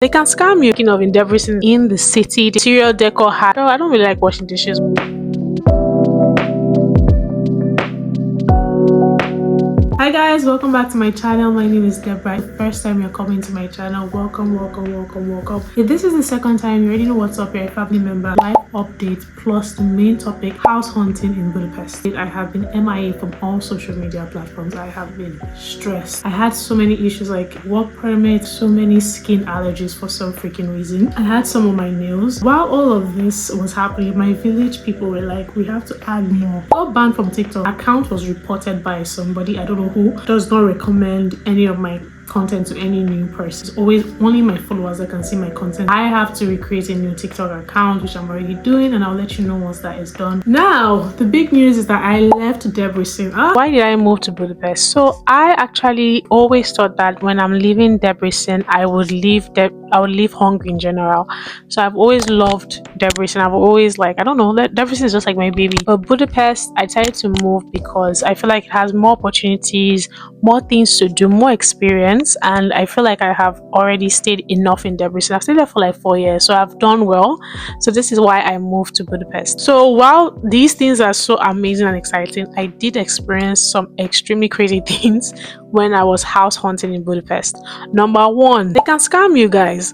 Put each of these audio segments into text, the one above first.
They can scam you. Speaking of in Debrecen, in the city, the interior decor hat. Oh, I don't really like washing dishes. Hi guys, welcome back to my channel. My name is Deborah. First time you're coming to my channel, welcome. If this is the second time, you already know what's up. You're a family member. Life update plus the main topic, house hunting in Budapest. I have been MIA from all social media platforms. I have been stressed. I had so many issues like work permit, so many skin allergies for some freaking reason. I had some of my nails. While all of this was happening, my village people were like, we have to add more. Got banned from TikTok. Account was reported by somebody, I don't know who, does not recommend any of my content to any new person. It's always only my followers that can see my content. I have to recreate a new TikTok account, which I'm already doing, and I'll let you know once that is done. Now, the big news is that I left Debrecen. Why did I move to Budapest? So I actually always thought that when I'm leaving Debrecen, I would leave Hungary in general. So I've always loved Debrecen. I've always I don't know, Debrecen is just like my baby. But Budapest, I decided to move because I feel like it has more opportunities, more things to do, more experience. And I feel like I have already stayed enough in Debrecen. I've stayed there for like 4 years, so I've done well. So this is why I moved to Budapest. So while these things are so amazing and exciting, I did experience some extremely crazy things when I was house hunting in Budapest. Number one, they can scam you guys.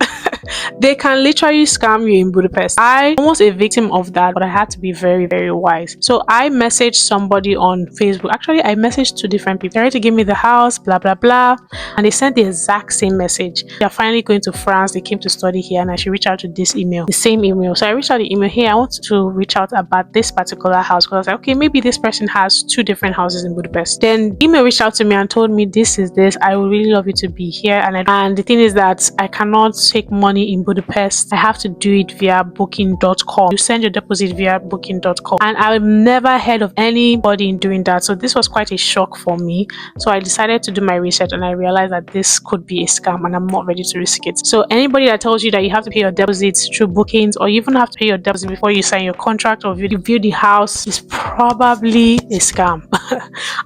They can literally scam you in Budapest. I almost a victim of that, but I had to be very, very wise. So I messaged somebody on Facebook. Actually, I messaged 2 different people. They tried to give me the house, blah, blah, blah. And they sent the exact same message. They're finally going to France. They came to study here and I should reach out to this email, the same email. So I reached out the email. Hey, I want to reach out about this particular house. Because I was like, okay, maybe this person has 2 different houses in Budapest. Then the email reached out to me and told me this is this. I would really love you to be here. And the thing is that I cannot take money in Budapest. I have to do it via booking.com. You send your deposit via booking.com. And I've never heard of anybody in doing that. So this was quite a shock for me. So I decided to do my research and I realized that this could be a scam and I'm not ready to risk it. So anybody that tells you that you have to pay your deposits through bookings or you even have to pay your deposit before you sign your contract or you view the house is probably a scam.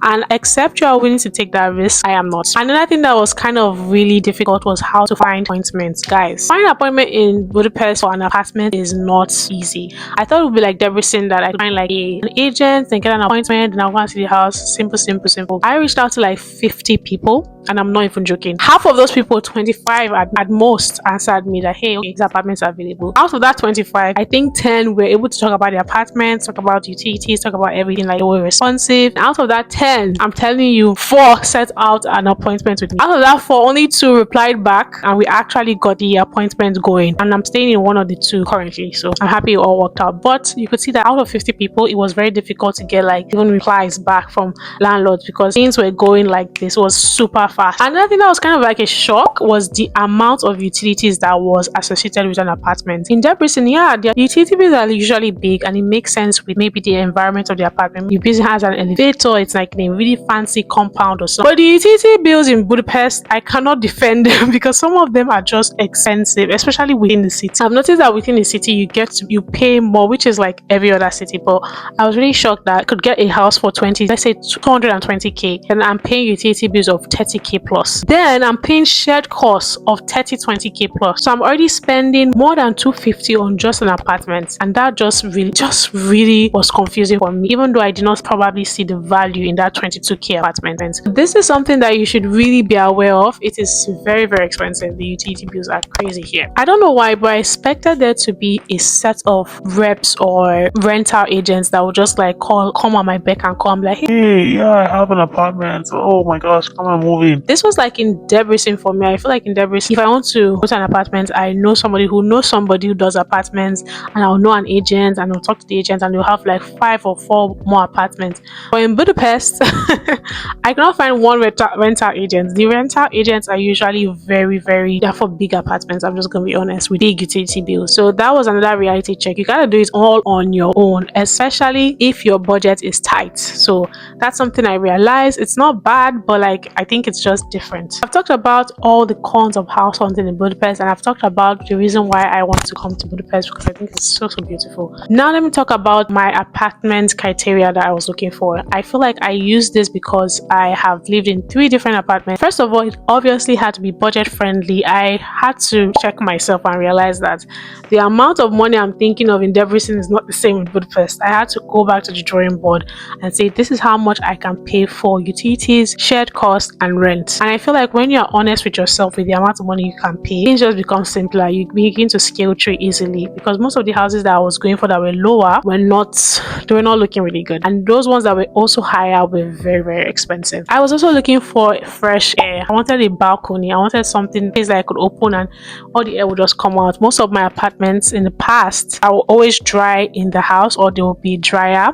And except you are willing to take that risk, I am not. Another thing that was kind of really difficult was how to find appointments. Guys, finding an appointment in Budapest for an apartment is not easy. I thought it would be like Debrecen that I find like an agent and get an appointment and I'll go and see the house. Simple. I reached out to like 50 people. And I'm not even joking. Half of those people, 25 at most, answered me that, hey, okay, these apartments are available. Out of that 25, I think 10 were able to talk about the apartments, talk about utilities, talk about everything. Like, they were responsive. Out of that 10, I'm telling you, 4 set out an appointment with me. Out of that 4, only 2 replied back, and we actually got the appointment going. And I'm staying in one of the 2 currently, so I'm happy it all worked out. But you could see that out of 50 people, it was very difficult to get even replies back from landlords because things were going like this. It was super fast. Another thing that was kind of like a shock was the amount of utilities that was associated with an apartment. In Debrecen, yeah, the utility bills are usually big and it makes sense with maybe the environment of the apartment. Your business has an elevator, it's like in a really fancy compound or something. But the utility bills in Budapest, I cannot defend them because some of them are just expensive, especially within the city. I've noticed that within the city, you pay more, which is like every other city. But I was really shocked that I could get a house for let's say 220k, and I'm paying utility bills of 30k plus. Then I'm paying shared costs of 20k plus. So I'm already spending more than 250 on just an apartment. And that just really was confusing for me, even though I did not probably see the value in that 22k apartment. This is something that you should really be aware of. It is very, very expensive. The utility bills are crazy here. I don't know why, but I expected there to be a set of reps or rental agents that would just come on my beck and call. I'm like, hey, yeah, I have an apartment. Oh my gosh, come on, move in. This was like in Debrecen for me. I feel like in Debrecen, if I want to go to an apartment, I know somebody who knows somebody who does apartments, and I'll know an agent and I'll talk to the agent and they'll have like 5 or 4 more apartments. But in Budapest, I cannot find one rental agent. The rental agents are usually they're for big apartments. I'm just gonna be honest, with big utility bills. So that was another reality check. You gotta do it all on your own, especially if your budget is tight. So that's something I realized. It's not bad, but I think it's it's just different. I've talked about all the cons of house hunting in Budapest, and I've talked about the reason why I want to come to Budapest, because I think it's so beautiful. Now let me talk about my apartment criteria that I was looking for. I feel like I used this because I have lived in 3 different apartments. First of all, it obviously had to be budget friendly. I had to check myself and realize that the amount of money I'm thinking of in Debrecen is not the same in Budapest. I had to go back to the drawing board and say, this is how much I can pay for utilities, shared costs, and rent. And I feel like when you're honest with yourself with the amount of money you can pay, things just become simpler. You begin to scale through easily, because most of the houses that I was going for that were lower were not looking really good, and those ones that were also higher were very expensive. I was also looking for fresh air. I wanted a balcony. I wanted something place that I could open and all the air would just come out. Most of my apartments in the past I will always dry in the house, or they will be drier,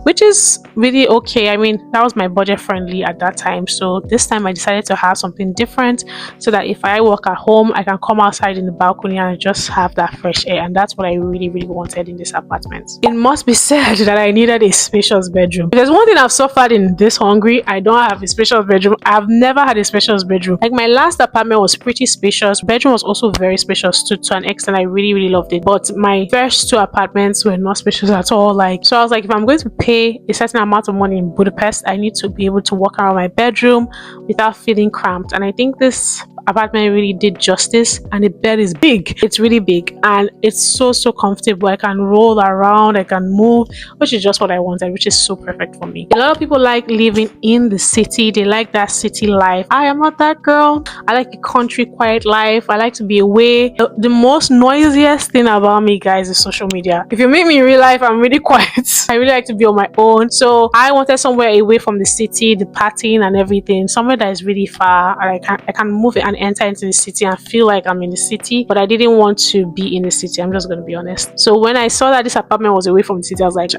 which is really okay. I mean, that was my budget friendly at that time. So this time I decided to have something different, so that if I work at home, I can come outside in the balcony and just have that fresh air. And that's what I really wanted in this apartment. It must be said that I needed a spacious bedroom. If there's one thing I've suffered in this Hungary, I don't have a spacious bedroom. I've never had a spacious bedroom. Like, my last apartment was pretty spacious. Bedroom was also very spacious too, to an extent I really loved it. But my first 2 apartments were not spacious at all. So I was like, if I'm going to pay a certain amount of money in Budapest, I need to be able to walk around my bedroom without feeling cramped. And I think this apartment really did justice, and the bed is big. It's really big and it's so comfortable. I can roll around, I can move, which is just what I wanted, which is so perfect for me. A lot of people like living in the city. They like that city life. I am not that girl. I like a country quiet life. I like to be away. The most noisiest thing about me, guys, is social media. If you meet me in real life, I'm really quiet. I really like to be on my own. So I wanted somewhere away from the city, the partying and everything, somewhere that is really far, and I can move it and enter into the city and feel like I'm in the city, but I didn't want to be in the city. I'm just going to be honest. So when I saw that this apartment was away from the city, I was like,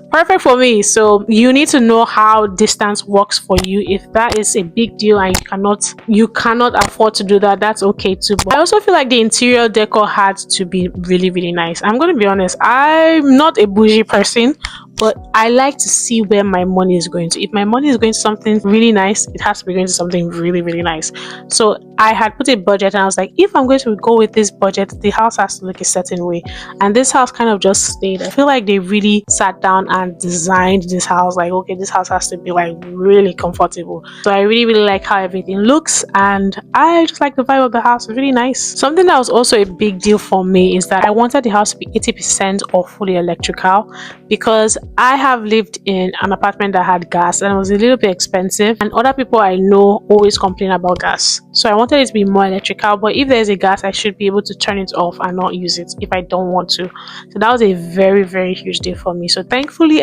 perfect for me. So you need to know how distance works for you. If that is a big deal and you cannot afford to do that, that's okay too. But I also feel like the interior decor had to be really nice. I'm going to be honest, I'm not a bougie person, but I like to see where my money is going to. If my money is going to something really nice, it has to be going to something really nice. So I had put a budget, and I was like, if I'm going to go with this budget, the house has to look a certain way. And this house kind of just stayed. I feel like they really sat down and designed this house. Like, okay, this house has to be like really comfortable. So I really like how everything looks, and I just like the vibe of the house. It's really nice. Something that was also a big deal for me is that I wanted the house to be 80% or fully electrical, because I have lived in an apartment that had gas and it was a little bit expensive, and other people I know always complain about gas. So I wanted it to be more electrical, but if there's a gas, I should be able to turn it off and not use it if I don't want to. So that was a very huge deal for me. So thankfully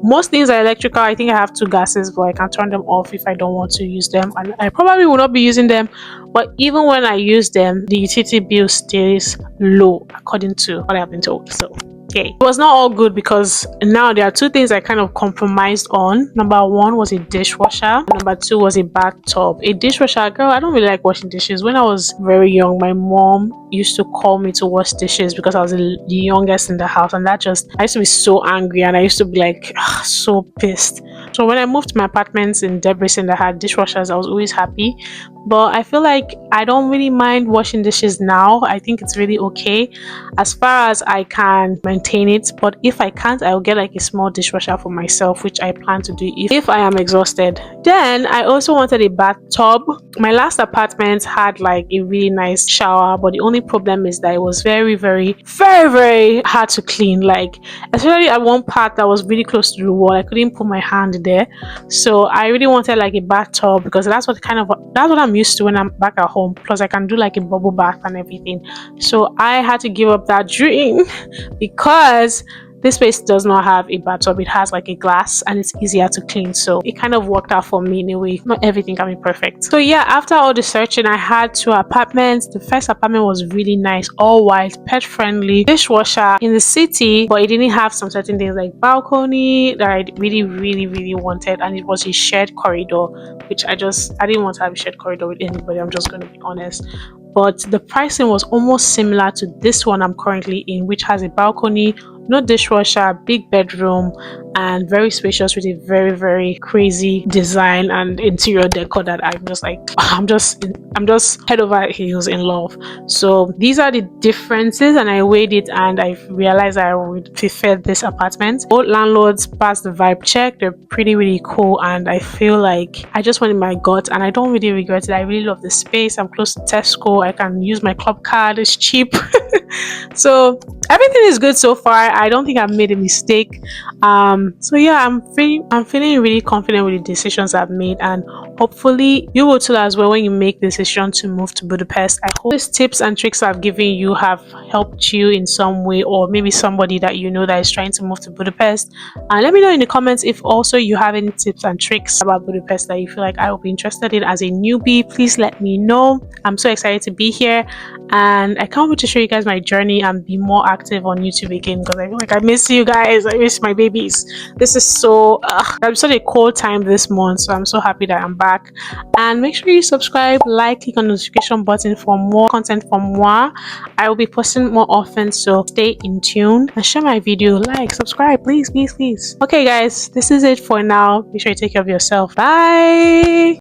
most things are electrical. I think I have 2 gases, but I can turn them off if I don't want to use them, and I probably will not be using them. But even when I use them, the utility bill stays low according to what I've been told. So it was not all good, because now there are 2 things I kind of compromised on. Number 1 was a dishwasher, and number 2 was a bathtub. A dishwasher, girl, I don't really like washing dishes. When I was very young, my mom used to call me to wash dishes because I was the youngest in the house, and I used to be so angry, and I used to be like so pissed. So when I moved to my apartments in Debrecen that had dishwashers, I was always happy. But I feel like I don't really mind washing dishes now. I think it's really okay as far as I can maintain it. But if I can't, I'll get like a small dishwasher for myself, which I plan to do if I am exhausted. Then I also wanted a bathtub. My last apartment had like a really nice shower, but the only problem is that it was very hard to clean. Like, especially at one part that was really close to the wall, I couldn't put my hand there. So I really wanted like a bathtub, because that's what I'm used to when I'm back at home. Plus I can do like a bubble bath and everything. So I had to give up that dream because this place does not have a bathtub. It has like a glass and it's easier to clean. So it kind of worked out for me in a way. Not everything can be perfect. So yeah, after all the searching, I had 2 apartments. The first apartment was really nice, all white, pet friendly, dishwasher in the city, but it didn't have some certain things like balcony that I really wanted, and it was a shared corridor, which I didn't want to have a shared corridor with anybody. I'm just going to be honest. But the pricing was almost similar to this one I'm currently in, which has a balcony, no dishwasher, big bedroom, and very spacious with a very crazy design and interior decor that I'm just like I'm just head over heels in love. So these are the differences, and I weighed it and I realized I would prefer this apartment. Both landlords passed the vibe check. They're really cool, and I feel like I just went in my gut and I don't really regret it. I really love the space. I'm close to Tesco. I can use my club card. It's cheap. So everything is good so far. I don't think I've made a mistake. So yeah, I'm feeling really confident with the decisions I've made, and hopefully you will too as well when you make the decision to move to Budapest. I hope these tips and tricks I've given you have helped you in some way, or maybe somebody that you know that is trying to move to Budapest. And let me know in the comments if also you have any tips and tricks about Budapest that you feel like I will be interested in as a newbie. Please let me know. I'm so excited to be here, and I can't wait to show you guys my journey and be more active on YouTube again, because I feel like I miss you guys. I miss my babies. This is so I'm such a cold time this month, so I'm so happy that I'm back. And make sure you subscribe, like, click on the notification button for more content from moi. I will be posting more often, so stay in tune and share my video, like, subscribe, please. Okay guys, this is it for now. Make sure you take care of yourself. Bye.